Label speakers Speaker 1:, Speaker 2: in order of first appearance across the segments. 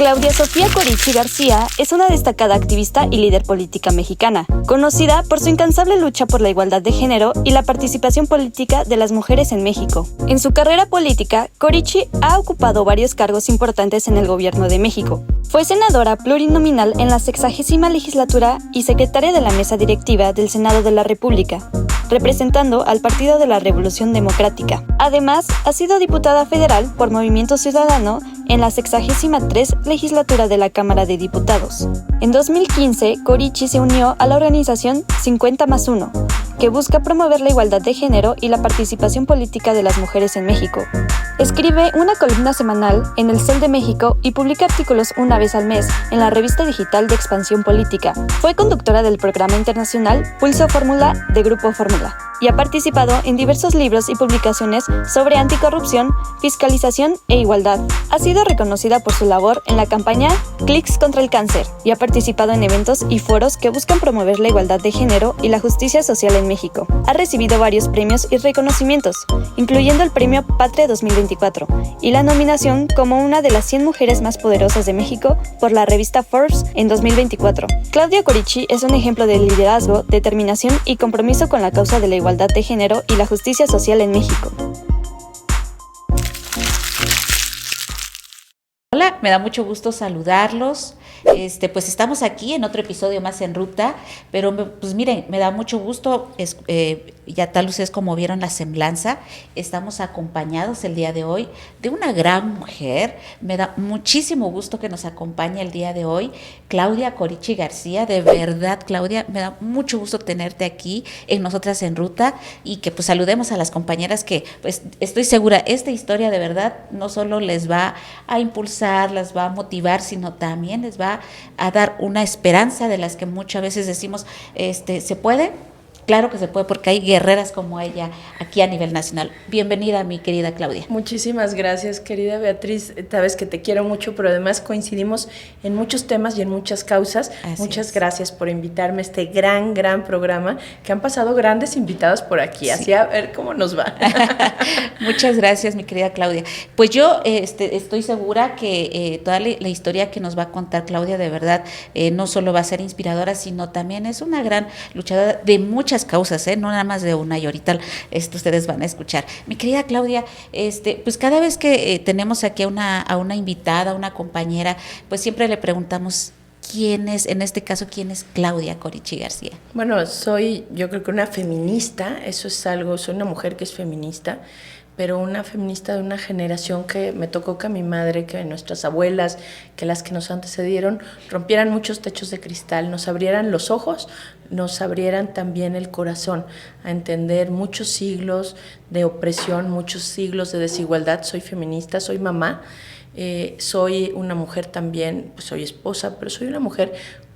Speaker 1: Claudia Sofía Corichi García es una destacada activista y líder política mexicana, conocida por su incansable lucha por la igualdad de género y la participación política de las mujeres en México. En su carrera política, Corichi ha ocupado varios cargos importantes en el gobierno de México. Fue senadora plurinominal en la 60ª legislatura y secretaria de la mesa directiva del Senado de la República, representando al Partido de la Revolución Democrática. Además, ha sido diputada federal por Movimiento Ciudadano en la 63 legislatura de la Cámara de Diputados. En 2015, Corichi se unió a la organización 50+1, que busca promover la igualdad de género y la participación política de las mujeres en México. Escribe una columna semanal en El Sol de México y publica artículos una vez al mes en la revista digital de Expansión Política. Fue conductora del programa internacional Pulso Fórmula de Grupo Fórmula y ha participado en diversos libros y publicaciones sobre anticorrupción, fiscalización e igualdad. Ha sido reconocida por su labor en la campaña Clics contra el Cáncer y ha participado en eventos y foros que buscan promover la igualdad de género y la justicia social en México. Ha recibido varios premios y reconocimientos, incluyendo el Premio Patria 2024 y la nominación como una de las 100 mujeres más poderosas de México por la revista Forbes en 2024. Claudia Corichi es un ejemplo de liderazgo, determinación y compromiso con la causa de la igualdad de género y la justicia social en México.
Speaker 2: Hola, me da mucho gusto saludarlos. Pues estamos aquí en otro episodio más en Ruta, pero pues miren, me da mucho gusto, ya tal ustedes como vieron la semblanza, estamos acompañados el día de hoy de una gran mujer. Me da muchísimo gusto que nos acompañe el día de hoy Claudia Corichi García. De verdad, Claudia, me da mucho gusto tenerte aquí en Nosotras en Ruta y que pues saludemos a las compañeras que pues estoy segura, esta historia de verdad no solo les va a impulsar, las va a motivar, sino también les va a dar una esperanza de las que muchas veces decimos, ¿se puede? Claro que se puede, porque hay guerreras como ella aquí a nivel nacional. Bienvenida, mi querida Claudia.
Speaker 3: Muchísimas gracias, querida Beatriz. Sabes que te quiero mucho, pero además coincidimos en muchos temas y en muchas causas. Muchas gracias por invitarme a este gran programa, que han pasado grandes invitados por aquí. Sí. Así a ver cómo nos va.
Speaker 2: Muchas gracias, mi querida Claudia. Pues yo estoy segura que toda la historia que nos va a contar Claudia, de verdad, no solo va a ser inspiradora, sino también es una gran luchadora de muchas causas, no nada más de una, y ahorita ustedes van a escuchar. Mi querida Claudia, pues cada vez que tenemos aquí a una invitada, a una compañera, pues siempre le preguntamos quién es, en este caso, quién es Claudia Corichi García.
Speaker 3: Bueno, yo creo que una feminista, eso es algo, soy una mujer que es feminista, pero una feminista de una generación que me tocó que mi madre, que nuestras abuelas, que las que nos antecedieron, rompieran muchos techos de cristal, nos abrieran los ojos, nos abrieran también el corazón a entender muchos siglos de opresión, muchos siglos de desigualdad. Soy feminista, soy mamá, soy una mujer también, pues soy esposa, pero soy una mujer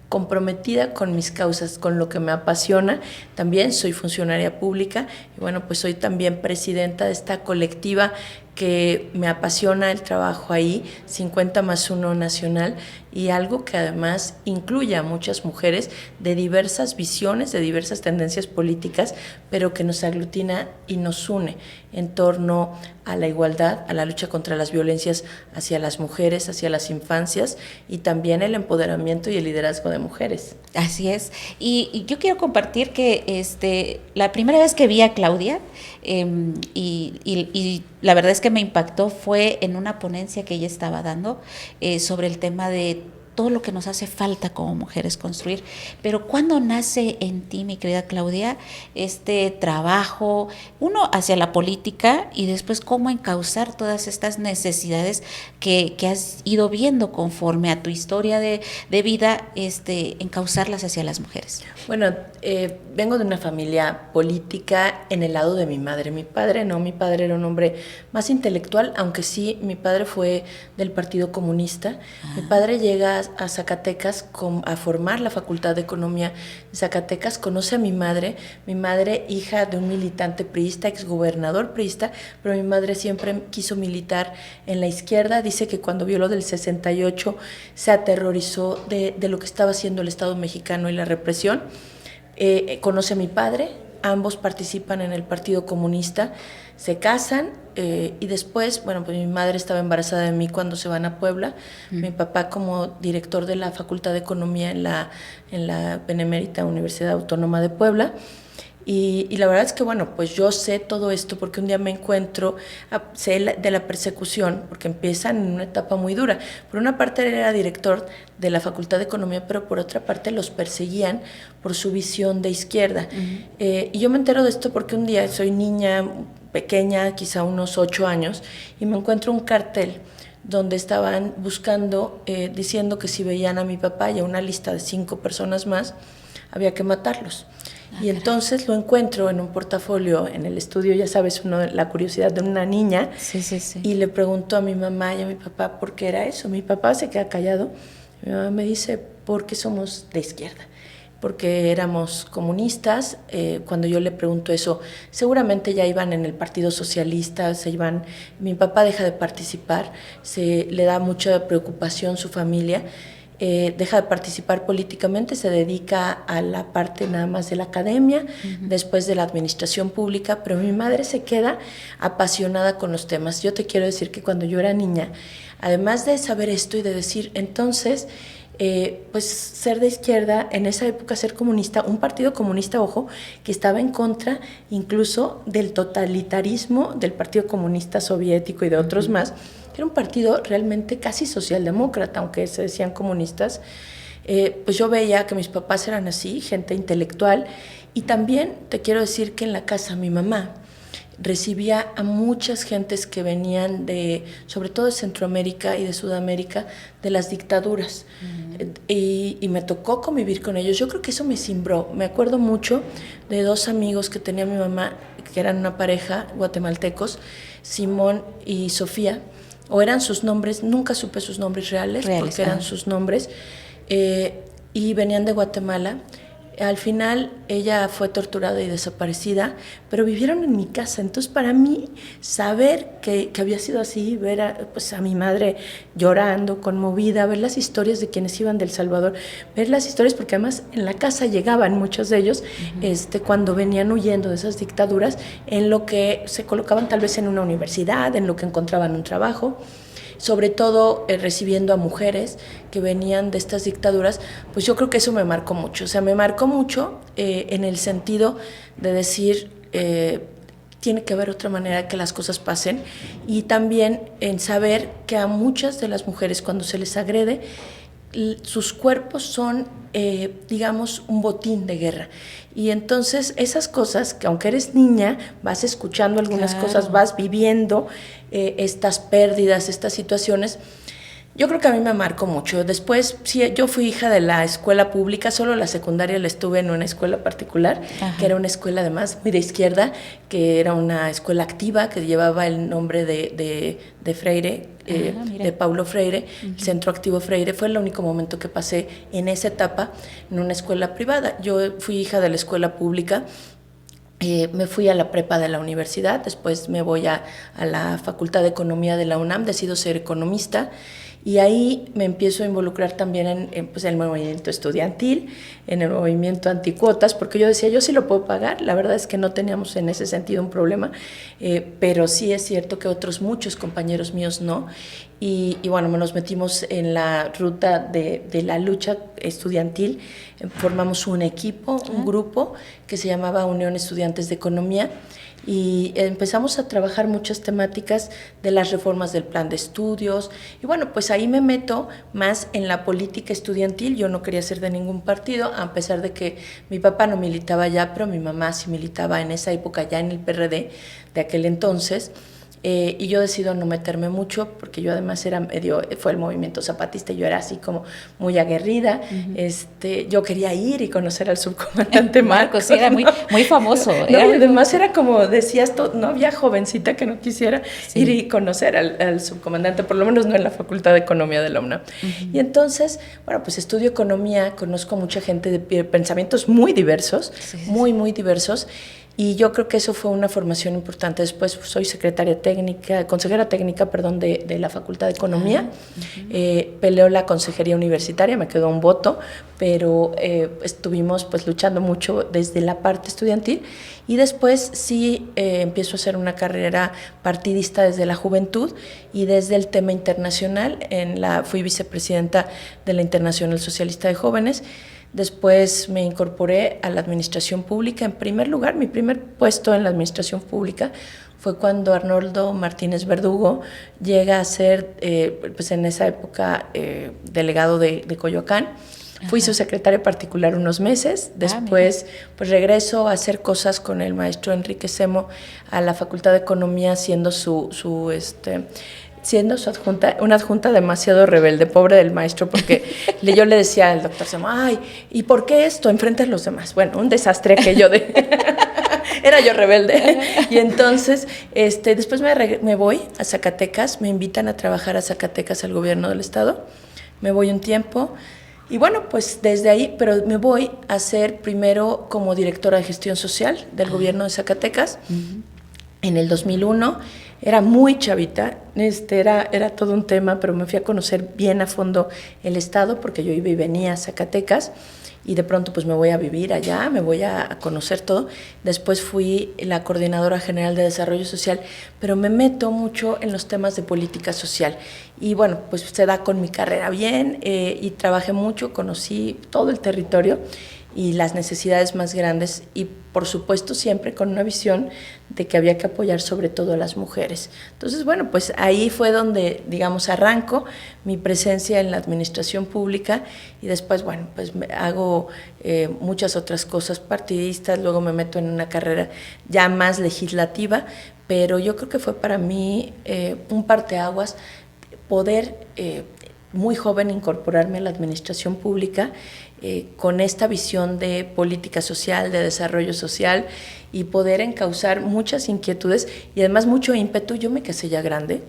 Speaker 3: comprometida con mis causas, con lo que me apasiona. También soy funcionaria pública y bueno, pues soy también presidenta de esta colectiva que me apasiona el trabajo ahí, 50+1 Nacional, y algo que además incluye a muchas mujeres de diversas visiones, de diversas tendencias políticas, pero que nos aglutina y nos une en torno a la igualdad, a la lucha contra las violencias hacia las mujeres, hacia las infancias y también el empoderamiento y el liderazgo de mujeres.
Speaker 2: Así es. Y yo quiero compartir que la primera vez que vi a Claudia, y la verdad es que me impactó, fue en una ponencia que ella estaba dando sobre el tema de todo lo que nos hace falta como mujeres construir. Pero ¿cuándo nace en ti, mi querida Claudia, este trabajo, uno hacia la política y después cómo encauzar todas estas necesidades que has ido viendo conforme a tu historia de vida, encauzarlas hacia las mujeres?
Speaker 3: Bueno, vengo de una familia política en el lado de mi madre. Mi padre no, mi padre era un hombre más intelectual, aunque sí, mi padre fue del Partido Comunista. Mi padre llega a Zacatecas a formar la Facultad de Economía de Zacatecas, conoce a mi madre, hija de un militante priista, exgobernador priista, pero mi madre siempre quiso militar en la izquierda. Dice que cuando vio lo del 68 se aterrorizó de lo que estaba haciendo el Estado mexicano y la represión. Conoce a mi padre, ambos participan en el Partido Comunista, se casan y después, bueno, pues mi madre estaba embarazada de mí cuando se van a Puebla, mi papá como director de la Facultad de Economía en la Benemérita Universidad Autónoma de Puebla. Y la verdad es que, bueno, pues yo sé todo esto porque un día me encuentro, sé de la persecución, porque empiezan en una etapa muy dura. Por una parte él era director de la Facultad de Economía, pero por otra parte los perseguían por su visión de izquierda. Y yo me entero de esto porque un día soy niña pequeña, quizá unos 8 años, y me encuentro un cartel donde estaban buscando, diciendo que si veían a mi papá y a una lista de 5 personas más, había que matarlos. Y entonces lo encuentro en un portafolio en el estudio, ya sabes, la curiosidad de una niña.
Speaker 2: Sí.
Speaker 3: Y le pregunto a mi mamá y a mi papá por qué era eso. Mi papá se queda callado. Mi mamá me dice, porque somos de izquierda, porque éramos comunistas. Cuando yo le pregunto eso, seguramente ya iban en el Partido Socialista, mi papá deja de participar, le da mucha preocupación su familia. Deja de participar políticamente, se dedica a la parte nada más de la academia, después de la administración pública, pero mi madre se queda apasionada con los temas. Yo te quiero decir que cuando yo era niña, además de saber esto y de decir, entonces, pues ser de izquierda, en esa época ser comunista, un partido comunista, ojo, que estaba en contra incluso del totalitarismo del Partido Comunista Soviético y de otros más. Era un partido realmente casi socialdemócrata, aunque se decían comunistas. Pues yo veía que mis papás eran así, gente intelectual, y también te quiero decir que en la casa mi mamá recibía a muchas gentes que venían sobre todo de Centroamérica y de Sudamérica, de las dictaduras. Y me tocó convivir con ellos. Yo creo que eso me cimbró. Me acuerdo mucho de 2 amigos que tenía mi mamá, que eran una pareja, guatemaltecos, Simón y Sofía, o eran sus nombres, nunca supe sus nombres reales porque eran sus nombres, y venían de Guatemala. Al final ella fue torturada y desaparecida, pero vivieron en mi casa. Entonces para mí saber que había sido así, ver a mi madre llorando, conmovida, ver las historias de quienes iban de El Salvador, ver las historias, porque además en la casa llegaban muchos de ellos cuando venían huyendo de esas dictaduras, en lo que se colocaban tal vez en una universidad, en lo que encontraban un trabajo, sobre todo recibiendo a mujeres que venían de estas dictaduras. Pues yo creo que eso me marcó mucho. O sea, me marcó mucho en el sentido de decir, tiene que haber otra manera de que las cosas pasen, y también en saber que a muchas de las mujeres, cuando se les agrede, sus cuerpos son, digamos, un botín de guerra. Y entonces esas cosas, que aunque eres niña, vas escuchando algunas cosas, vas viviendo estas pérdidas, estas situaciones. Yo creo que a mí me marcó mucho. Después, sí, yo fui hija de la escuela pública, solo la secundaria la estuve en una escuela particular, que era una escuela además muy de izquierda, que era una escuela activa, que llevaba el nombre de Freire, de Paulo Freire, el Centro Activo Freire. Fue el único momento que pasé en esa etapa en una escuela privada. Yo fui hija de la escuela pública. Me fui a la prepa de la universidad, después me voy a la Facultad de Economía de la UNAM, decido ser economista, y ahí me empiezo a involucrar también en el movimiento estudiantil, en el movimiento anticuotas, porque yo decía, yo sí lo puedo pagar. La verdad es que no teníamos en ese sentido un problema, pero sí es cierto que muchos compañeros míos no. Y bueno, nos metimos en la ruta de la lucha estudiantil, formamos un equipo, un grupo que se llamaba Unión Estudiantes de Economía, y empezamos a trabajar muchas temáticas de las reformas del plan de estudios. Y bueno, pues ahí me meto más en la política estudiantil. Yo no quería ser de ningún partido, a pesar de que mi papá no militaba ya, pero mi mamá sí militaba en esa época ya en el PRD de aquel entonces. Y yo decido no meterme mucho, porque yo además fue el movimiento zapatista, y yo era así como muy aguerrida. Yo quería ir y conocer al subcomandante Marcos.
Speaker 2: Sí, era muy, muy famoso.
Speaker 3: Y además era como decías, no había jovencita que no quisiera ir y conocer al subcomandante, por lo menos no en la Facultad de Economía de la UNAM. Y entonces, bueno, pues estudio economía, conozco mucha gente de pensamientos muy diversos, muy diversos. Y yo creo que eso fue una formación importante. Después soy consejera técnica, perdón, de la Facultad de Economía. Peleo la consejería universitaria, me quedó un voto, pero estuvimos pues luchando mucho desde la parte estudiantil. Y después sí empiezo a hacer una carrera partidista desde la juventud y desde el tema internacional. Fui vicepresidenta de la Internacional Socialista de Jóvenes. Después me incorporé a la administración pública. En primer lugar, mi primer puesto en la administración pública fue cuando Arnoldo Martínez Verdugo llega a ser, pues en esa época, delegado de Coyoacán. Fui su secretaria particular unos meses. Después, pues regreso a hacer cosas con el maestro Enrique Semo a la Facultad de Economía, siendo su adjunta, una adjunta demasiado rebelde, pobre del maestro, porque yo le decía al doctor Semo, ay, ¿y por qué esto enfrente a los demás? Bueno, un desastre aquello de... Era yo rebelde. Y entonces, después me voy a Zacatecas, me invitan a trabajar a Zacatecas, al gobierno del estado. Me voy un tiempo y bueno, pues desde ahí, pero me voy a ser primero como directora de gestión social del gobierno de Zacatecas. En el 2001, era muy chavita, era todo un tema, pero me fui a conocer bien a fondo el estado, porque yo iba y venía a Zacatecas, y de pronto pues me voy a vivir allá, me voy a conocer todo. Después fui la coordinadora general de desarrollo social, pero me meto mucho en los temas de política social. Y bueno, pues se da con mi carrera bien, y trabajé mucho, conocí todo el territorio y las necesidades más grandes, y por supuesto siempre con una visión de que había que apoyar sobre todo a las mujeres. Entonces, bueno, pues ahí fue donde, digamos, arranco mi presencia en la administración pública, y después, bueno, pues hago muchas otras cosas partidistas, luego me meto en una carrera ya más legislativa, pero yo creo que fue para mí un parteaguas poder muy joven incorporarme a la administración pública, con esta visión de política social, de desarrollo social, y poder encauzar muchas inquietudes y además mucho ímpetu. Yo me casé ya grande,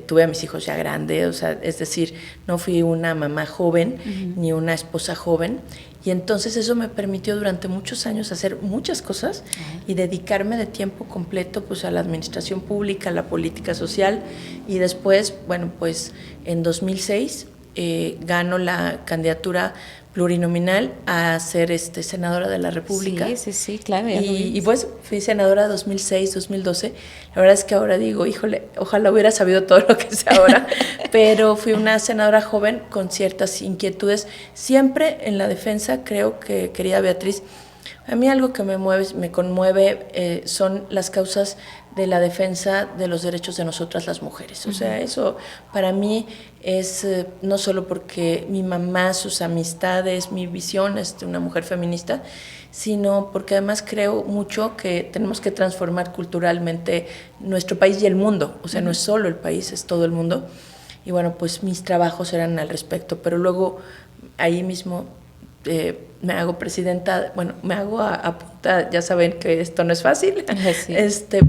Speaker 3: tuve a mis hijos ya grandes, o sea, es decir, no fui una mamá joven ni una esposa joven, y entonces eso me permitió durante muchos años hacer muchas cosas y dedicarme de tiempo completo pues a la administración pública, a la política social. Y después, bueno, pues en 2006 gano la candidatura plurinominal a ser senadora de la República.
Speaker 2: Sí, claro.
Speaker 3: Y pues fui senadora 2006, 2012. La verdad es que ahora digo, híjole, ojalá hubiera sabido todo lo que sé ahora, pero fui una senadora joven con ciertas inquietudes, siempre en la defensa. Creo que, querida Beatriz, a mí algo que me conmueve son las causas de la defensa de los derechos de nosotras las mujeres. O sea, eso para mí es no solo porque mi mamá, sus amistades, mi visión es de una mujer feminista, sino porque además creo mucho que tenemos que transformar culturalmente nuestro país y el mundo. O sea, no es solo el país, es todo el mundo. Y bueno, pues mis trabajos eran al respecto, pero luego ahí mismo me hago presidenta, bueno, me hago a punta, ya saben que esto no es fácil, sí.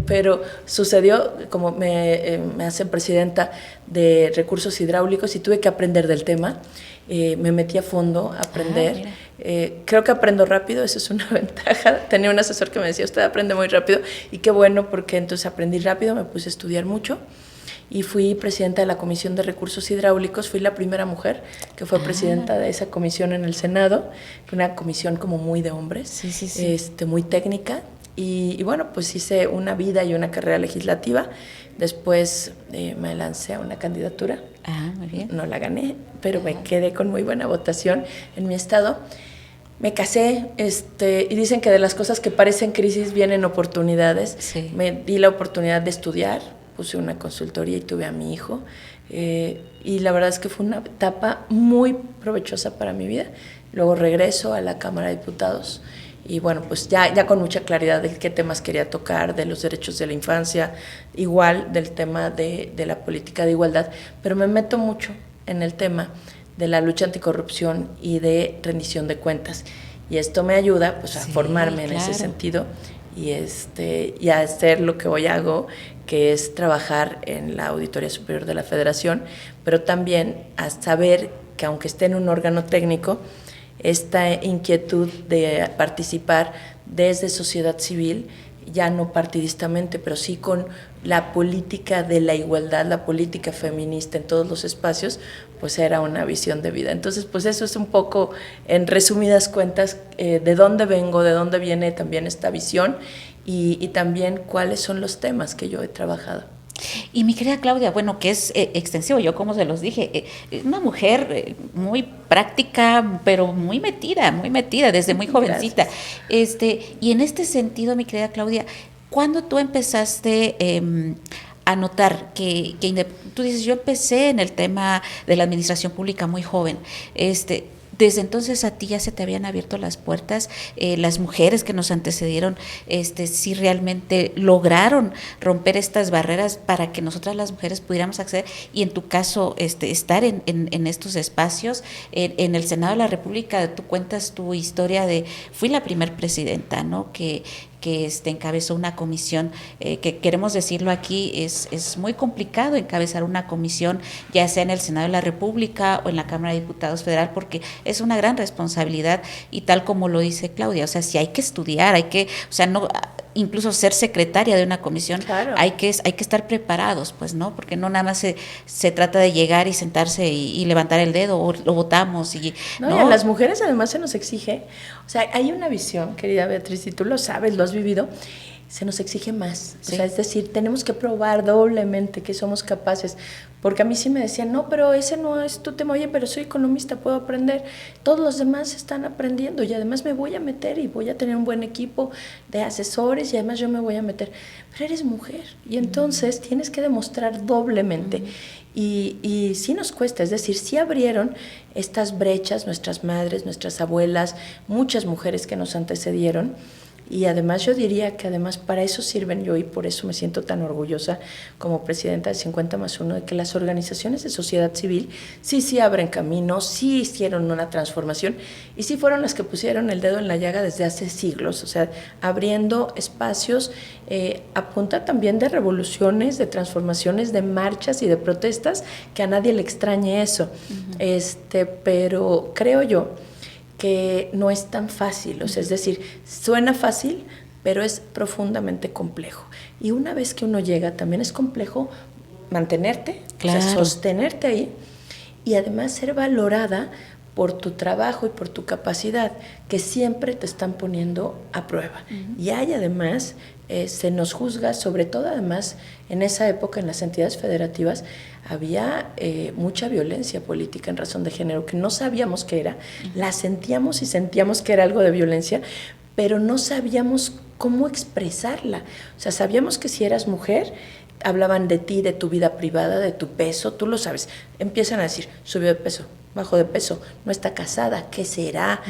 Speaker 3: Pero sucedió, como me hacen presidenta de recursos hidráulicos y tuve que aprender del tema, me metí a fondo a aprender, creo que aprendo rápido, eso es una ventaja. Tenía un asesor que me decía, usted aprende muy rápido, y qué bueno, porque entonces aprendí rápido, me puse a estudiar mucho, y fui presidenta de la Comisión de Recursos Hidráulicos. Fui la primera mujer que fue presidenta de esa comisión en el Senado, una comisión como muy de hombres, sí. Muy técnica, y bueno, pues hice una vida y una carrera legislativa. Después me lancé a una candidatura,
Speaker 2: muy bien.
Speaker 3: No la gané, pero me quedé con muy buena votación en mi estado. Me casé, y dicen que de las cosas que parecen crisis vienen oportunidades.
Speaker 2: Sí.
Speaker 3: Me di la oportunidad de estudiar, puse una consultoría y tuve a mi hijo, y la verdad es que fue una etapa muy provechosa para mi vida. Luego regreso a la Cámara de Diputados y bueno, pues ya con mucha claridad de qué temas quería tocar, de los derechos de la infancia, igual del tema de la política de igualdad, pero me meto mucho en el tema de la lucha anticorrupción y de rendición de cuentas, y esto me ayuda pues a formarme en ese sentido, y a hacer lo que hoy hago, que es trabajar en la Auditoría Superior de la Federación, pero también a saber que aunque esté en un órgano técnico, esta inquietud de participar desde sociedad civil, ya no partidistamente, pero sí con la política de la igualdad, la política feminista en todos los espacios, pues era una visión de vida. Entonces, pues eso es un poco, en resumidas cuentas, de dónde vengo, de dónde viene también esta visión y también cuáles son los temas que yo he trabajado.
Speaker 2: Y mi querida Claudia, bueno, que es extensivo, yo como se los dije, una mujer muy práctica, pero muy metida desde muy jovencita. Y en este sentido, mi querida Claudia, ¿cuándo tú empezaste a notar que tú dices, yo empecé en el tema de la administración pública muy joven, desde entonces a ti ya se te habían abierto las puertas, las mujeres que nos antecedieron, sí realmente lograron romper estas barreras para que nosotras las mujeres pudiéramos acceder y en tu caso estar en estos espacios, en el Senado de la República. Tú cuentas tu historia de, fui la primer presidenta, ¿no? que encabezó una comisión, que queremos decirlo aquí, es muy complicado encabezar una comisión, ya sea en el Senado de la República o en la Cámara de Diputados Federal, porque es una gran responsabilidad y tal como lo dice Claudia, o sea, si hay que estudiar, o sea, no, incluso ser secretaria de una comisión, claro, hay que estar preparados, pues, ¿no? Porque no nada más se trata de llegar y sentarse y levantar el dedo o lo votamos.
Speaker 3: No, y a las mujeres además se nos exige, o sea, hay una visión, querida Beatriz, y tú lo sabes, lo has vivido, se nos exige más. Sí. O sea, es decir, tenemos que probar doblemente que somos capaces. Porque a mí sí me decían, no, pero ese no es tu tema. Oye, pero soy economista, puedo aprender. Todos los demás están aprendiendo y además me voy a meter y voy a tener un buen equipo de asesores y además yo me voy a meter. Pero eres mujer y entonces tienes que demostrar doblemente. Y sí nos cuesta, es decir, sí abrieron estas brechas nuestras madres, nuestras abuelas, muchas mujeres que nos antecedieron. Y además yo diría que además para eso sirven yo y por eso me siento tan orgullosa como presidenta de 50+1 de que las organizaciones de sociedad civil sí abren camino, sí hicieron una transformación y sí fueron las que pusieron el dedo en la llaga desde hace siglos, o sea, abriendo espacios a punta también de revoluciones, de transformaciones, de marchas y de protestas, que a nadie le extrañe eso. Pero creo yo que no es tan fácil, o sea, es decir, suena fácil, pero es profundamente complejo. Y una vez que uno llega, también es complejo mantenerte, claro, o sea, sostenerte ahí, y además ser valorada por tu trabajo y por tu capacidad, que siempre te están poniendo a prueba. Y hay además, se nos juzga, sobre todo además en esa época en las entidades federativas, había mucha violencia política en razón de género, que no sabíamos qué era, la sentíamos y sentíamos que era algo de violencia, pero no sabíamos cómo expresarla. O sea, sabíamos que si eras mujer, hablaban de ti, de tu vida privada, de tu peso, tú lo sabes. Empiezan a decir, subió de peso, bajó de peso, no está casada, ¿qué será?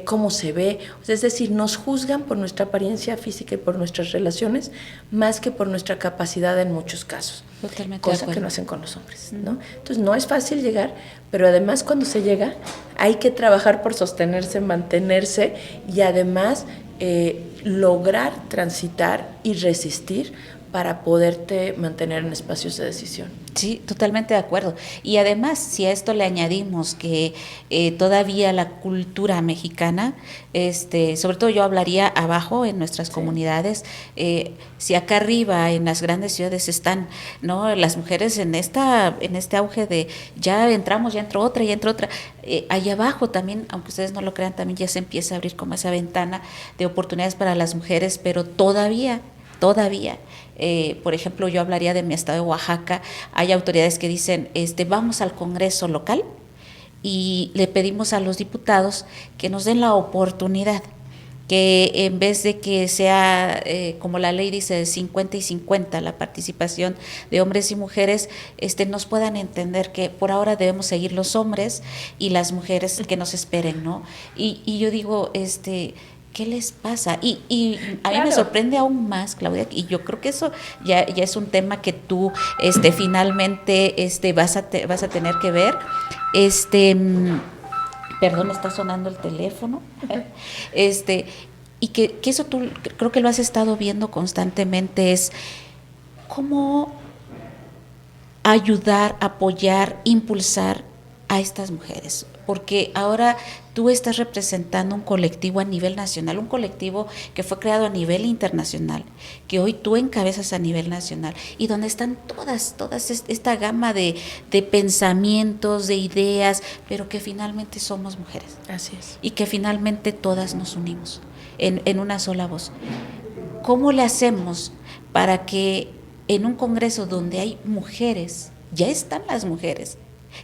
Speaker 3: ¿Cómo se ve? O sea, es decir, nos juzgan por nuestra apariencia física y por nuestras relaciones, más que por nuestra capacidad en muchos casos.
Speaker 2: Totalmente.
Speaker 3: Cosa que no hacen con los hombres, ¿no? Entonces no es fácil llegar, pero además cuando se llega hay que trabajar por sostenerse, mantenerse y además lograr transitar y resistir para poderte mantener en espacios de decisión.
Speaker 2: Sí, totalmente de acuerdo. Y además, si a esto le añadimos que todavía la cultura mexicana, sobre todo yo hablaría abajo en nuestras comunidades, si acá arriba en las grandes ciudades están, ¿no?, las mujeres en este auge de ya entramos, ya entró otra, allá abajo también, aunque ustedes no lo crean, también ya se empieza a abrir como esa ventana de oportunidades para las mujeres, pero todavía, por ejemplo, yo hablaría de mi estado de Oaxaca, hay autoridades que dicen, vamos al Congreso local y le pedimos a los diputados que nos den la oportunidad, que en vez de que sea, como la ley dice, de 50 y 50, la participación de hombres y mujeres, nos puedan entender que por ahora debemos seguir los hombres y las mujeres que nos esperen, ¿no? Y yo digo, ¿qué les pasa? Y a mí me sorprende aún más, Claudia, y yo creo que eso ya es un tema que tú finalmente vas a tener que ver. Perdón, está sonando el teléfono. Y que eso tú creo que lo has estado viendo constantemente, es cómo ayudar, apoyar, impulsar a estas mujeres, porque ahora tú estás representando un colectivo a nivel nacional, un colectivo que fue creado a nivel internacional, que hoy tú encabezas a nivel nacional, y donde están todas esta gama de pensamientos, de ideas, pero que finalmente somos mujeres.
Speaker 3: Así es.
Speaker 2: Y que finalmente todas nos unimos en una sola voz. ¿Cómo le hacemos para que en un congreso donde hay mujeres, ya están las mujeres,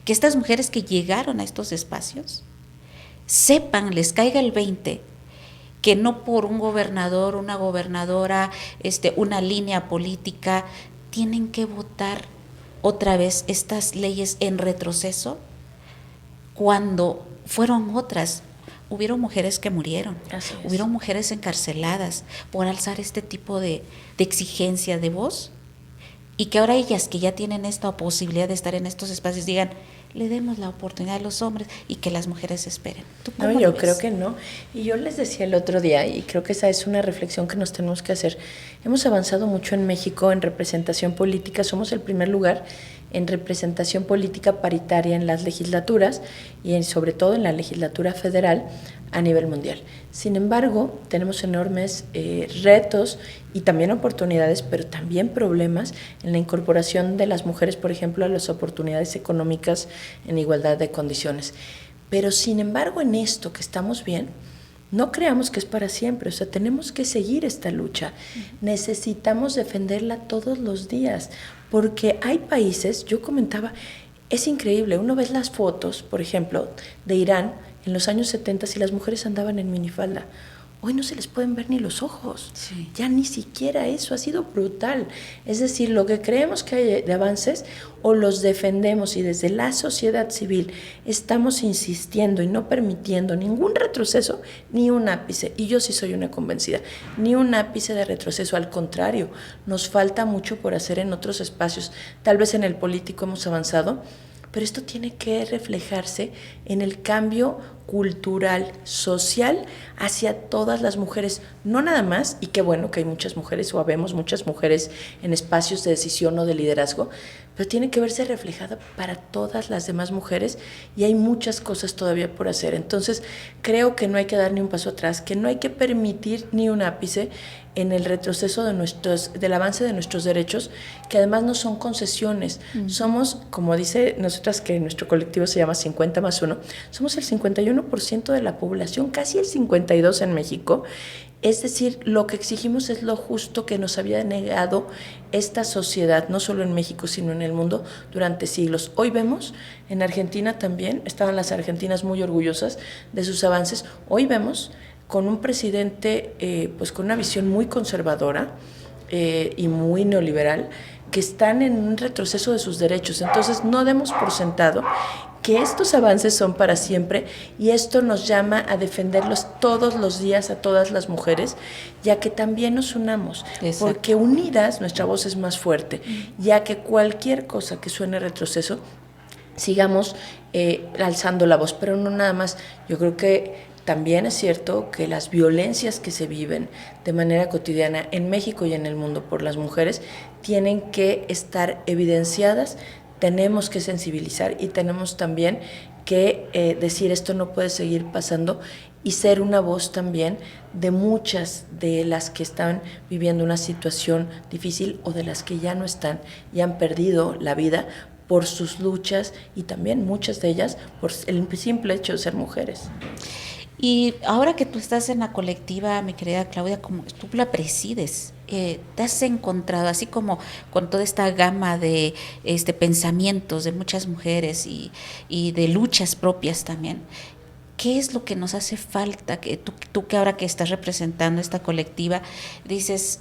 Speaker 2: que estas mujeres que llegaron a estos espacios sepan, les caiga el 20, que no por un gobernador, una gobernadora, una línea política, tienen que votar otra vez estas leyes en retroceso, cuando fueron otras? Hubieron mujeres que murieron, hubieron mujeres encarceladas por alzar este tipo de exigencia de voz, y que ahora ellas que ya tienen esta posibilidad de estar en estos espacios digan, le demos la oportunidad a los hombres y que las mujeres esperen. ¿Tú cómo
Speaker 3: No, yo
Speaker 2: ves?
Speaker 3: creo que no. Y yo les decía el otro día, y creo que esa es una reflexión que nos tenemos que hacer. Hemos avanzado mucho en México en representación política, somos el primer lugar en representación política paritaria en las legislaturas y sobre todo en la legislatura federal a nivel mundial. Sin embargo, tenemos enormes retos y también oportunidades, pero también problemas en la incorporación de las mujeres, por ejemplo, a las oportunidades económicas en igualdad de condiciones. Pero sin embargo, en esto que estamos bien, no creamos que es para siempre, o sea, tenemos que seguir esta lucha. Necesitamos defenderla todos los días, porque hay países, yo comentaba, es increíble, uno ve las fotos, por ejemplo, de Irán en los años 70 y las mujeres andaban en minifalda. Hoy no se les pueden ver ni los ojos, ya ni siquiera eso, ha sido brutal. Es decir, lo que creemos que hay de avances o los defendemos, y desde la sociedad civil estamos insistiendo y no permitiendo ningún retroceso, ni un ápice, y yo sí soy una convencida, ni un ápice de retroceso, al contrario, nos falta mucho por hacer en otros espacios. Tal vez en el político hemos avanzado, pero esto tiene que reflejarse en el cambio cultural, social, hacia todas las mujeres, no nada más, y qué bueno que hay muchas mujeres o habemos muchas mujeres en espacios de decisión o de liderazgo, pero tiene que verse reflejada para todas las demás mujeres, y hay muchas cosas todavía por hacer. Entonces, creo que no hay que dar ni un paso atrás, que no hay que permitir ni un ápice en el retroceso del avance de nuestros derechos, que además no son concesiones. Somos, como dice nosotras, que nuestro colectivo se llama 50+1, somos el 51% de la población, casi el 52% en México. Es decir, lo que exigimos es lo justo que nos había negado esta sociedad, no solo en México, sino en el mundo durante siglos. Hoy vemos, en Argentina también, estaban las argentinas muy orgullosas de sus avances. Hoy vemos con un presidente pues con una visión muy conservadora y muy neoliberal, que están en un retroceso de sus derechos. Entonces, no demos por sentado que estos avances son para siempre, y esto nos llama a defenderlos todos los días a todas las mujeres, ya que también nos unamos. Exacto. Porque unidas nuestra voz es más fuerte, ya que cualquier cosa que suene retroceso, sigamos alzando la voz, pero no nada más. Yo creo que también es cierto que las violencias que se viven de manera cotidiana en México y en el mundo por las mujeres tienen que estar evidenciadas. Tenemos que sensibilizar y tenemos también que decir esto no puede seguir pasando, y ser una voz también de muchas de las que están viviendo una situación difícil, o de las que ya no están y han perdido la vida por sus luchas, y también muchas de ellas por el simple hecho de ser mujeres.
Speaker 2: Y ahora que tú estás en la colectiva, mi querida Claudia, como tú la presides, te has encontrado, así como con toda esta gama de pensamientos de muchas mujeres y de luchas propias también, ¿qué es lo que nos hace falta? Que tú que ahora que estás representando esta colectiva, dices,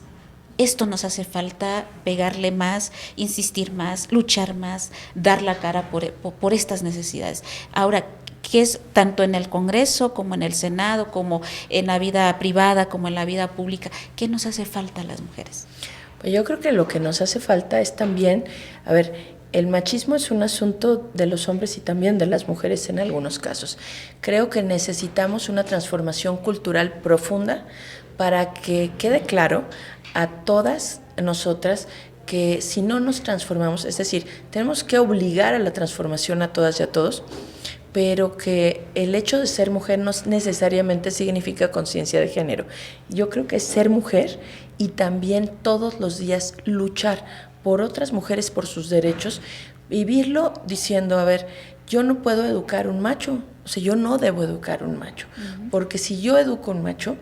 Speaker 2: esto nos hace falta, pegarle más, insistir más, luchar más, dar la cara por estas necesidades. Ahora, que es tanto en el Congreso como en el Senado, como en la vida privada, como en la vida pública, ¿qué nos hace falta a las mujeres?
Speaker 3: Pues yo creo que lo que nos hace falta es también, el machismo es un asunto de los hombres y también de las mujeres en algunos casos. Creo que necesitamos una transformación cultural profunda para que quede claro a todas nosotras que si no nos transformamos, es decir, tenemos que obligar a la transformación a todas y a todos, pero que el hecho de ser mujer no necesariamente significa conciencia de género. Yo creo que es ser mujer y también todos los días luchar por otras mujeres, por sus derechos, vivirlo diciendo, a ver, yo no puedo educar un macho, o sea, yo no debo educar un macho, porque si yo educo un macho,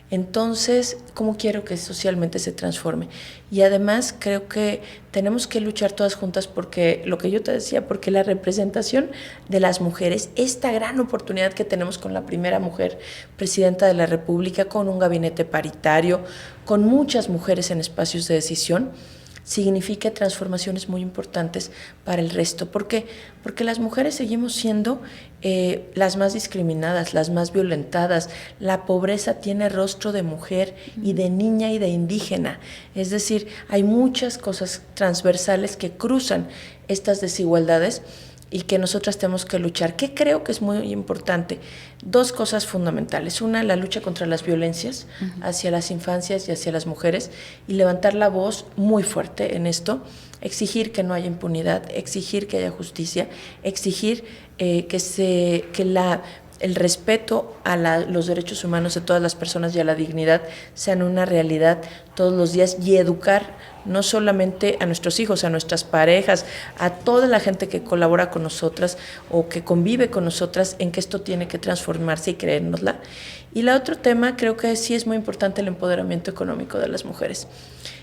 Speaker 3: entonces, ¿cómo quiero que socialmente se transforme? Y además creo que tenemos que luchar todas juntas porque, lo que yo te decía, porque la representación de las mujeres, esta gran oportunidad que tenemos con la primera mujer presidenta de la República, con un gabinete paritario, con muchas mujeres en espacios de decisión, significa transformaciones muy importantes para el resto. ¿Por qué? Porque las mujeres seguimos siendo las más discriminadas, las más violentadas. La pobreza tiene rostro de mujer y de niña y de indígena. Es decir, hay muchas cosas transversales que cruzan estas desigualdades y que nosotras tenemos que luchar. ¿Qué creo que es muy importante? Dos cosas fundamentales. Una, la lucha contra las violencias hacia las infancias y hacia las mujeres, y levantar la voz muy fuerte en esto, exigir que no haya impunidad, exigir que haya justicia, exigir el respeto a los derechos humanos de todas las personas y a la dignidad sean una realidad todos los días, y educar no solamente a nuestros hijos, a nuestras parejas, a toda la gente que colabora con nosotras o que convive con nosotras, en que esto tiene que transformarse y creérnosla. Y el otro tema, creo que sí es muy importante, el empoderamiento económico de las mujeres.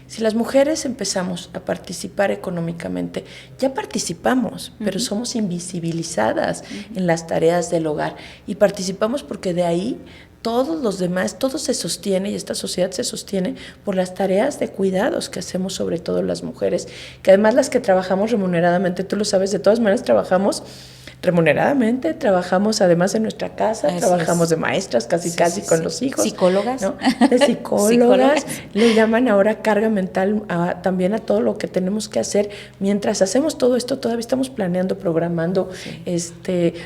Speaker 3: Si las mujeres empezamos a participar económicamente, ya participamos, pero somos invisibilizadas en las tareas del hogar, y participamos porque de ahí todos los demás, todo se sostiene, y esta sociedad se sostiene por las tareas de cuidados que hacemos, sobre todo las mujeres, que además las que trabajamos remuneradamente, tú lo sabes, de todas maneras trabajamos remuneradamente, trabajamos además en nuestra casa,
Speaker 2: así
Speaker 3: trabajamos
Speaker 2: es.
Speaker 3: de maestras casi con los hijos.
Speaker 2: Psicólogas.
Speaker 3: ¿No? De psicólogas, le llaman ahora carga mental también a todo lo que tenemos que hacer. Mientras hacemos todo esto, todavía estamos planeando, programando,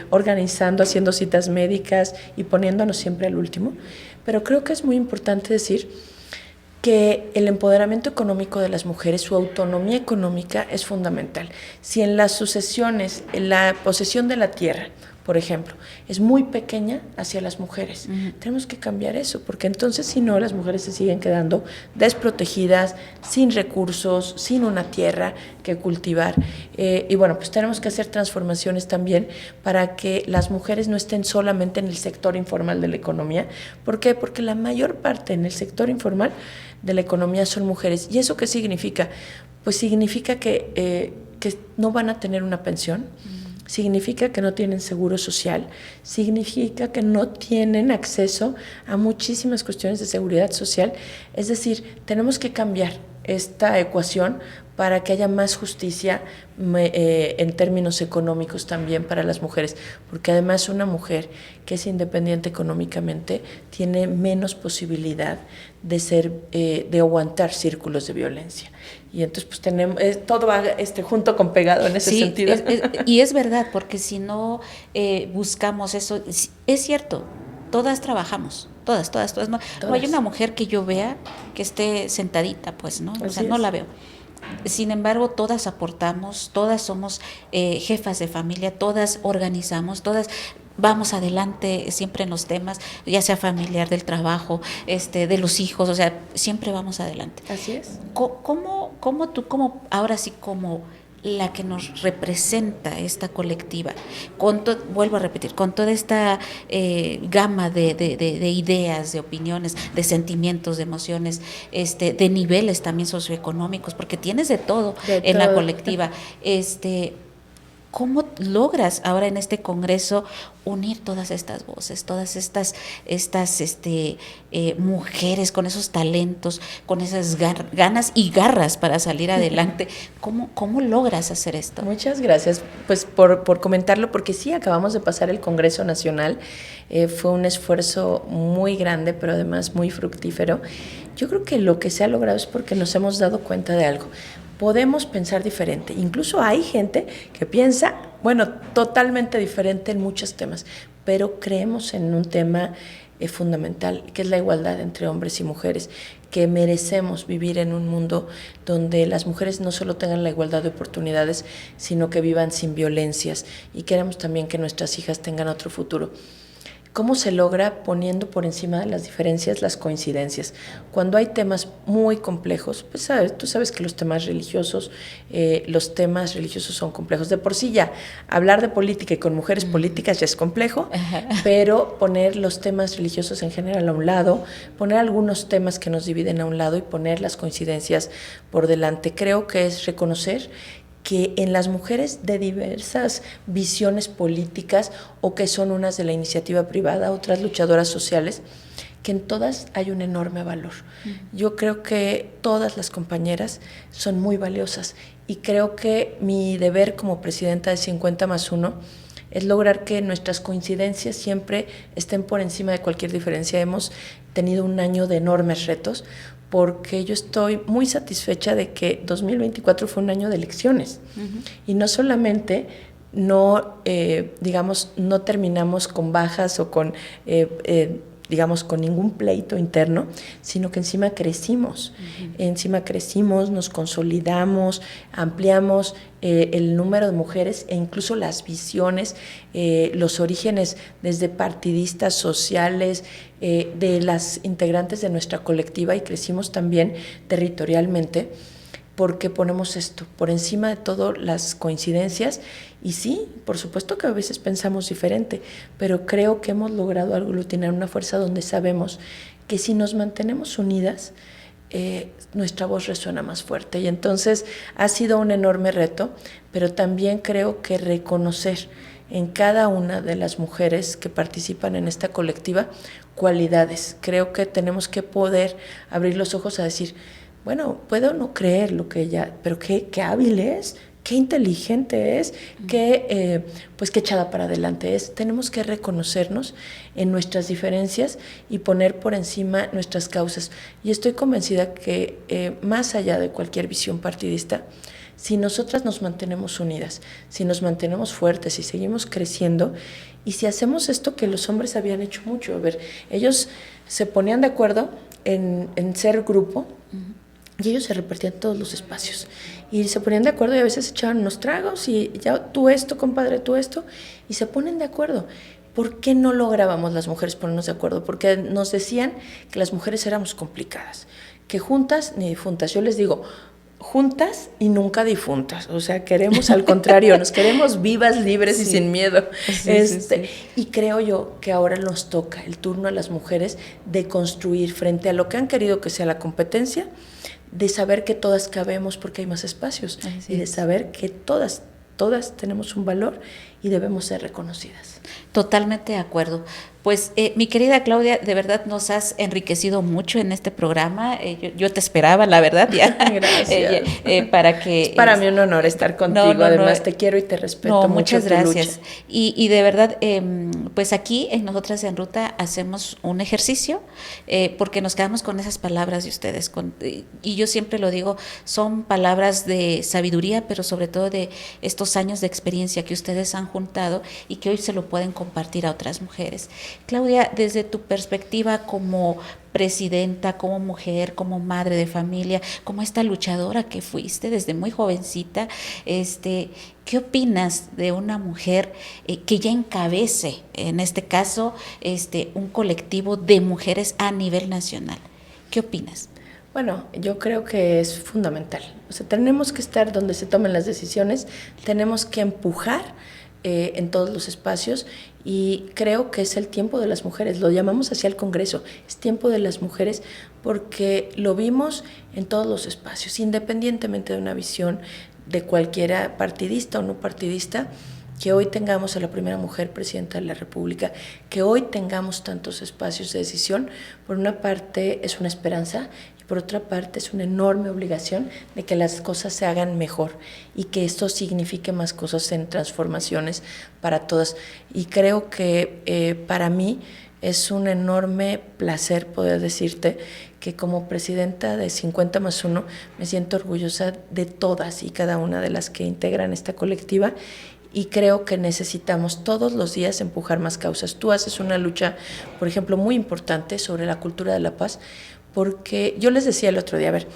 Speaker 3: organizando, haciendo citas médicas y poniéndonos siempre al último. Pero creo que es muy importante decir que el empoderamiento económico de las mujeres, su autonomía económica es fundamental. Si en las sucesiones, en la posesión de la tierra, por ejemplo, es muy pequeña hacia las mujeres, tenemos que cambiar eso, porque entonces si no, las mujeres se siguen quedando desprotegidas, sin recursos, sin una tierra que cultivar. Y bueno, pues tenemos que hacer transformaciones también para que las mujeres no estén solamente en el sector informal de la economía. ¿Por qué? Porque la mayor parte en el sector informal de la economía son mujeres. ¿Y eso qué significa? Pues significa que no van a tener una pensión, significa que no tienen seguro social, significa que no tienen acceso a muchísimas cuestiones de seguridad social. Es decir, tenemos que cambiar esta ecuación para que haya más justicia en términos económicos también para las mujeres, porque además una mujer que es independiente económicamente tiene menos posibilidad de aguantar círculos de violencia. Y entonces pues tenemos todo va junto con pegado en ese sentido.
Speaker 2: Y es verdad, porque si no buscamos eso, es cierto, todas trabajamos, todas. No hay una mujer que yo vea que esté sentadita, pues, ¿no? O sea, no la veo. Sin embargo, todas aportamos, todas somos jefas de familia, todas organizamos, todas vamos adelante siempre en los temas, ya sea familiar, del trabajo, de los hijos, o sea, siempre vamos adelante.
Speaker 3: Así es.
Speaker 2: ¿Cómo tú, ahora sí, como la que nos representa esta colectiva, vuelvo a repetir, con toda esta gama de ideas, de opiniones, de sentimientos, de emociones, de niveles también socioeconómicos, porque tienes de todo en la colectiva, ¿cómo logras ahora en este congreso unir todas estas voces, todas estas mujeres con esos talentos, con esas ganas y garras para salir adelante? ¿Cómo logras hacer esto?
Speaker 3: Muchas gracias pues por comentarlo, porque sí, acabamos de pasar el Congreso Nacional, fue un esfuerzo muy grande, pero además muy fructífero. Yo creo que lo que se ha logrado es porque nos hemos dado cuenta de algo. Podemos pensar diferente, incluso hay gente que piensa, bueno, totalmente diferente en muchos temas, pero creemos en un tema fundamental, que es la igualdad entre hombres y mujeres, que merecemos vivir en un mundo donde las mujeres no solo tengan la igualdad de oportunidades, sino que vivan sin violencias, y queremos también que nuestras hijas tengan otro futuro. ¿Cómo se logra? Poniendo por encima de las diferencias las coincidencias. Cuando hay temas muy complejos, pues tú sabes que los temas religiosos son complejos. De por sí ya, hablar de política y con mujeres políticas ya es complejo, pero poner los temas religiosos en general a un lado, poner algunos temas que nos dividen a un lado y poner las coincidencias por delante, creo que es reconocer que en las mujeres de diversas visiones políticas o que son unas de la iniciativa privada, otras luchadoras sociales, que en todas hay un enorme valor. Yo creo que todas las compañeras son muy valiosas y creo que mi deber como presidenta de 50+1 es lograr que nuestras coincidencias siempre estén por encima de cualquier diferencia. Hemos tenido un año de enormes retos, porque yo estoy muy satisfecha de que 2024 fue un año de elecciones. Y no solamente no terminamos con bajas o con ningún pleito interno, sino que encima crecimos. Encima crecimos, nos consolidamos, ampliamos el número de mujeres e incluso las visiones, los orígenes desde partidistas, sociales, de las integrantes de nuestra colectiva, y crecimos también territorialmente, porque ponemos esto por encima de todo, las coincidencias. Y sí, por supuesto que a veces pensamos diferente, pero creo que hemos logrado aglutinar una fuerza donde sabemos que si nos mantenemos unidas, nuestra voz resuena más fuerte. Y entonces ha sido un enorme reto, pero también creo que reconocer en cada una de las mujeres que participan en esta colectiva cualidades. Creo que tenemos que poder abrir los ojos a decir, bueno, puedo no creer lo que ella, pero qué hábil es, qué inteligente es, qué echada para adelante es. Tenemos que reconocernos en nuestras diferencias y poner por encima nuestras causas. Y estoy convencida que más allá de cualquier visión partidista, si nosotras nos mantenemos unidas, si nos mantenemos fuertes y seguimos creciendo, y si hacemos esto que los hombres habían hecho mucho, a ver, ellos se ponían de acuerdo en ser grupo, y ellos se repartían todos los espacios y se ponían de acuerdo, y a veces echaban unos tragos y ya tú esto, compadre, tú esto, y se ponen de acuerdo. ¿Por qué no lográbamos las mujeres ponernos de acuerdo? Porque nos decían que las mujeres éramos complicadas, que juntas ni difuntas. Yo les digo, juntas y nunca difuntas, o sea, queremos al contrario, nos queremos vivas, libres y sin miedo. Sí. Y creo yo que ahora nos toca el turno a las mujeres de construir frente a lo que han querido que sea la competencia, de saber que todas cabemos porque hay más espacios, y de saber que todas tenemos un valor y debemos ser reconocidas.
Speaker 2: Totalmente de acuerdo. Pues mi querida Claudia, de verdad nos has enriquecido mucho en este programa. Yo te esperaba, la verdad, ya.
Speaker 3: Gracias.
Speaker 2: Para que,
Speaker 3: es para mí un honor estar contigo. Además, te quiero y te respeto mucho.
Speaker 2: Muchas gracias.
Speaker 3: Lucha.
Speaker 2: Y de verdad, pues aquí en Nosotras en Ruta hacemos un ejercicio, porque nos quedamos con esas palabras de ustedes. Y yo siempre lo digo, son palabras de sabiduría, pero sobre todo de estos años de experiencia que ustedes han juntado y que hoy se lo pueden compartir a otras mujeres. Claudia, desde tu perspectiva como presidenta, como mujer, como madre de familia, como esta luchadora que fuiste desde muy jovencita, ¿qué opinas de una mujer que ya encabece, en este caso, un colectivo de mujeres a nivel nacional? ¿Qué opinas?
Speaker 3: Bueno, yo creo que es fundamental. O sea, tenemos que estar donde se tomen las decisiones, tenemos que empujar en todos los espacios, y creo que es el tiempo de las mujeres. Lo llamamos hacia el Congreso, es tiempo de las mujeres, porque lo vimos en todos los espacios, independientemente de una visión de cualquiera, partidista o no partidista. Que hoy tengamos a la primera mujer presidenta de la República, que hoy tengamos tantos espacios de decisión, por una parte es una esperanza, y por otra parte es una enorme obligación de que las cosas se hagan mejor y que esto signifique más cosas en transformaciones para todas. Y creo que para mí es un enorme placer poder decirte que como presidenta de 50+1 me siento orgullosa de todas y cada una de las que integran esta colectiva, y creo que necesitamos todos los días empujar más causas. Tú haces una lucha, por ejemplo, muy importante sobre la cultura de la paz, porque yo les decía el otro día, a ver,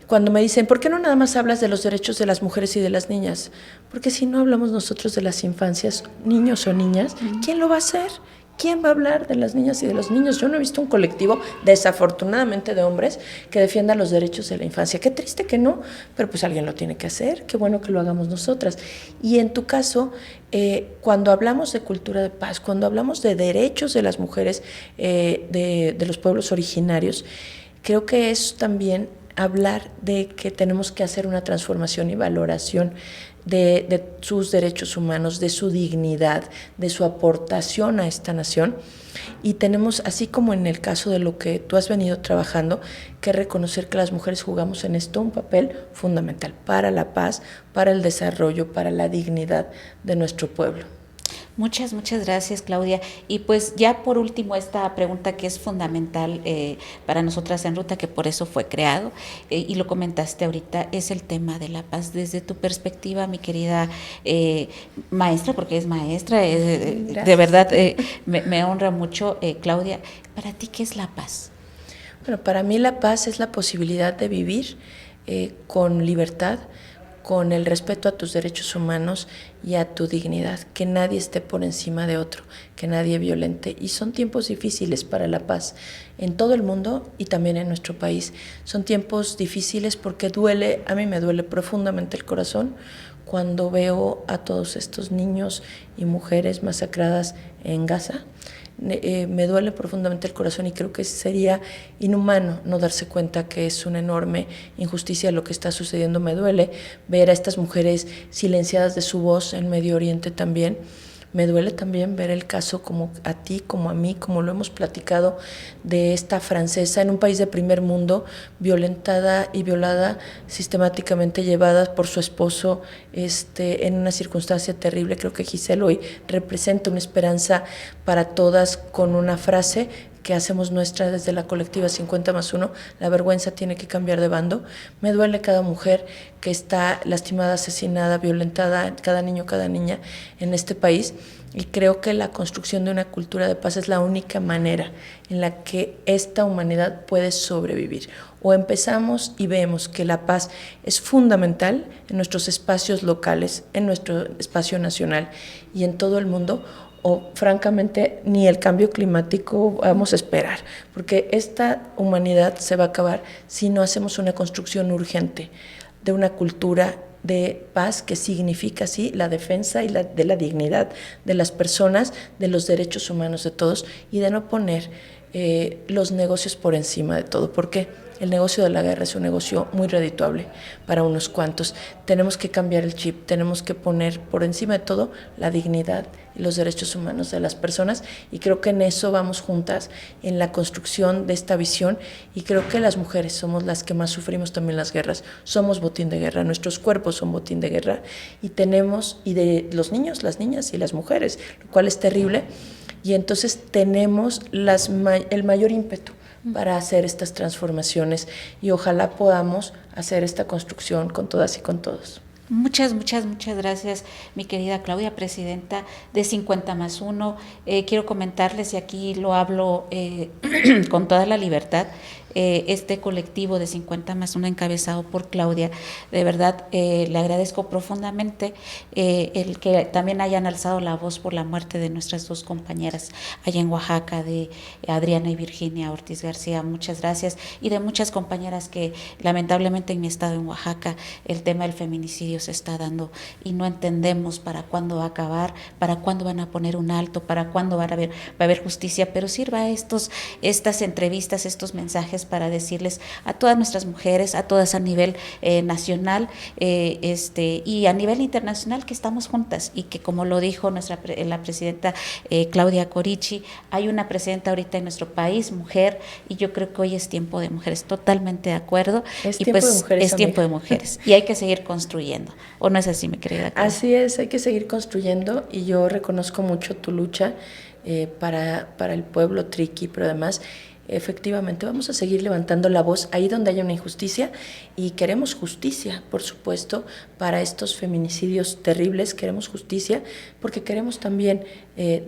Speaker 3: cuando me dicen, ¿por qué no nada más hablas de los derechos de las mujeres y de las niñas? Porque si no hablamos nosotros de las infancias, niños o niñas, ¿quién lo va a hacer? ¿Quién va a hablar de las niñas y de los niños? Yo no he visto un colectivo, desafortunadamente, de hombres que defienda los derechos de la infancia. Qué triste que no, pero pues alguien lo tiene que hacer. Qué bueno que lo hagamos nosotras. Y en tu caso, cuando hablamos de cultura de paz, cuando hablamos de derechos de las mujeres de los pueblos originarios, creo que es también hablar de que tenemos que hacer una transformación y valoración de sus derechos humanos, de su dignidad, de su aportación a esta nación. Y tenemos, así como en el caso de lo que tú has venido trabajando, que reconocer que las mujeres jugamos en esto un papel fundamental para la paz, para el desarrollo, para la dignidad de nuestro pueblo.
Speaker 2: Muchas gracias, Claudia. Y pues ya por último, esta pregunta que es fundamental para nosotras en Ruta, que por eso fue creado, y lo comentaste ahorita, es el tema de la paz. Desde tu perspectiva, mi querida maestra, porque es maestra, de verdad me honra mucho, Claudia. ¿Para ti qué es la paz?
Speaker 3: Bueno, para mí la paz es la posibilidad de vivir con libertad, con el respeto a tus derechos humanos y a tu dignidad, que nadie esté por encima de otro, que nadie violente. Y son tiempos difíciles para la paz en todo el mundo y también en nuestro país. Son tiempos difíciles porque a mí me duele profundamente el corazón cuando veo a todos estos niños y mujeres masacradas en Gaza. Me duele profundamente el corazón y creo que sería inhumano no darse cuenta que es una enorme injusticia lo que está sucediendo. Me duele ver a estas mujeres silenciadas de su voz en Medio Oriente también. Me duele también ver el caso, como a ti, como a mí, como lo hemos platicado, de esta francesa en un país de primer mundo, violentada y violada, sistemáticamente llevada por su esposo en una circunstancia terrible. Creo que Giselle hoy representa una esperanza para todas con una frase que hacemos nuestra desde la colectiva 50+1, la vergüenza tiene que cambiar de bando. Me duele cada mujer que está lastimada, asesinada, violentada, cada niño, cada niña en este país, y creo que la construcción de una cultura de paz es la única manera en la que esta humanidad puede sobrevivir. O empezamos y vemos que la paz es fundamental en nuestros espacios locales, en nuestro espacio nacional y en todo el mundo, o francamente ni el cambio climático vamos a esperar, porque esta humanidad se va a acabar si no hacemos una construcción urgente de una cultura de paz que significa así la defensa y de la dignidad de las personas, de los derechos humanos de todos, y de no poner los negocios por encima de todo, porque el negocio de la guerra es un negocio muy redituable para unos cuantos. Tenemos que cambiar el chip, tenemos que poner por encima de todo la dignidad y los derechos humanos de las personas, y creo que en eso vamos juntas, en la construcción de esta visión, y creo que las mujeres somos las que más sufrimos también las guerras, somos botín de guerra, nuestros cuerpos son botín de guerra, y de los niños, las niñas y las mujeres, lo cual es terrible, y entonces tenemos el mayor ímpetu para hacer estas transformaciones, y ojalá podamos hacer esta construcción con todas y con todos.
Speaker 2: Muchas gracias, mi querida Claudia, presidenta de 50+1. Quiero comentarles, y aquí lo hablo con toda la libertad, este colectivo de 50+1 encabezado por Claudia, de verdad le agradezco profundamente el que también hayan alzado la voz por la muerte de nuestras dos compañeras allá en Oaxaca, de Adriana y Virginia Ortiz García. Muchas gracias, y de muchas compañeras que lamentablemente en mi estado, en Oaxaca, el tema del feminicidio se está dando y no entendemos para cuándo va a acabar, para cuándo van a poner un alto, para cuándo va a haber justicia. Pero sirva estas entrevistas, estos mensajes para decirles a todas nuestras mujeres, a todas a nivel nacional y a nivel internacional, que estamos juntas, y que, como lo dijo la presidenta Claudia Corichi, hay una presidenta ahorita en nuestro país, mujer, y yo creo que hoy es tiempo de mujeres, totalmente de acuerdo.
Speaker 3: Es tiempo de mujeres,
Speaker 2: es tiempo de mujeres, y hay que seguir construyendo. ¿O no es así, mi querida Claudia?
Speaker 3: Así es, hay que seguir construyendo, y yo reconozco mucho tu lucha para el pueblo triqui, pero además efectivamente vamos a seguir levantando la voz ahí donde haya una injusticia, y queremos justicia, por supuesto, para estos feminicidios terribles. Queremos justicia porque queremos también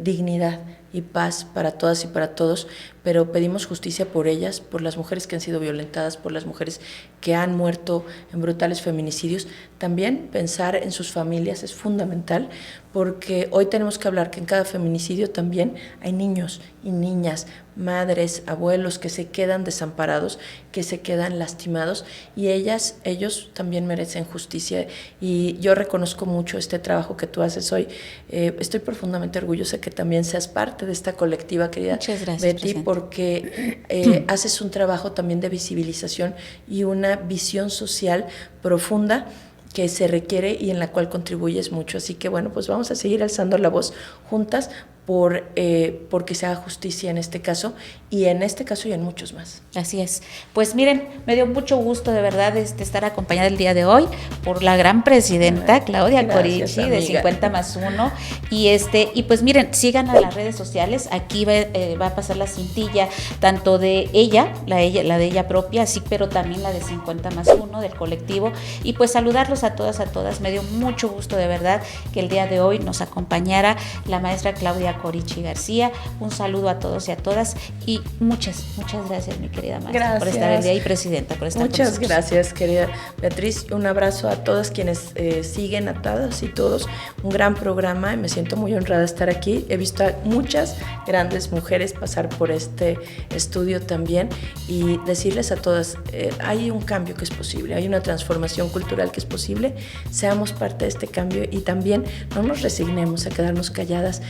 Speaker 3: dignidad y paz para todas y para todos, pero pedimos justicia por ellas, por las mujeres que han sido violentadas, por las mujeres que han muerto en brutales feminicidios. También pensar en sus familias es fundamental, porque hoy tenemos que hablar que en cada feminicidio también hay niños y niñas, madres, abuelos que se quedan desamparados, que se quedan lastimados, y ellos también merecen justicia. Y yo reconozco mucho este trabajo que tú haces hoy. Estoy profundamente orgullosa que también seas parte de esta colectiva, querida
Speaker 2: Muchas gracias,
Speaker 3: Betty,
Speaker 2: presidente.
Speaker 3: porque haces un trabajo también de visibilización y una visión social profunda que se requiere y en la cual contribuyes mucho. Así que bueno, pues vamos a seguir alzando la voz juntas porque se haga justicia en este caso y en muchos más.
Speaker 2: Así es. Pues miren, me dio mucho gusto de verdad estar acompañada el día de hoy por la gran presidenta Claudia Corichi, de 50+1. Y pues miren, sigan a las redes sociales. Aquí va a pasar la cintilla tanto de ella, la de ella propia, sí, pero también la de 50+1 del colectivo. Y pues saludarlos a todas. Me dio mucho gusto de verdad que el día de hoy nos acompañara la maestra Claudia Corichi García. Un saludo a todos y a todas, y muchas gracias, mi querida maestra, por estar el día, y presidenta por estar
Speaker 3: Muchas
Speaker 2: con nosotros.
Speaker 3: gracias, querida Beatriz. Un abrazo a todas quienes siguen, a todas y todos. Un gran programa y me siento muy honrada de estar aquí. He visto a muchas grandes mujeres pasar por este estudio también, y decirles a todas, hay un cambio que es posible, hay una transformación cultural que es posible. Seamos parte de este cambio y también no nos resignemos a quedarnos calladas.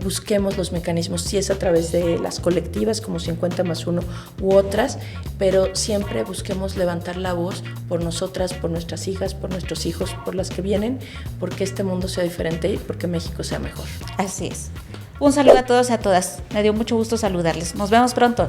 Speaker 3: Busquemos los mecanismos, si es a través de las colectivas como 50+1 u otras, pero siempre busquemos levantar la voz por nosotras, por nuestras hijas, por nuestros hijos, por las que vienen, porque este mundo sea diferente y porque México sea mejor.
Speaker 2: Así es. Un saludo a todos y a todas. Me dio mucho gusto saludarles. Nos vemos pronto.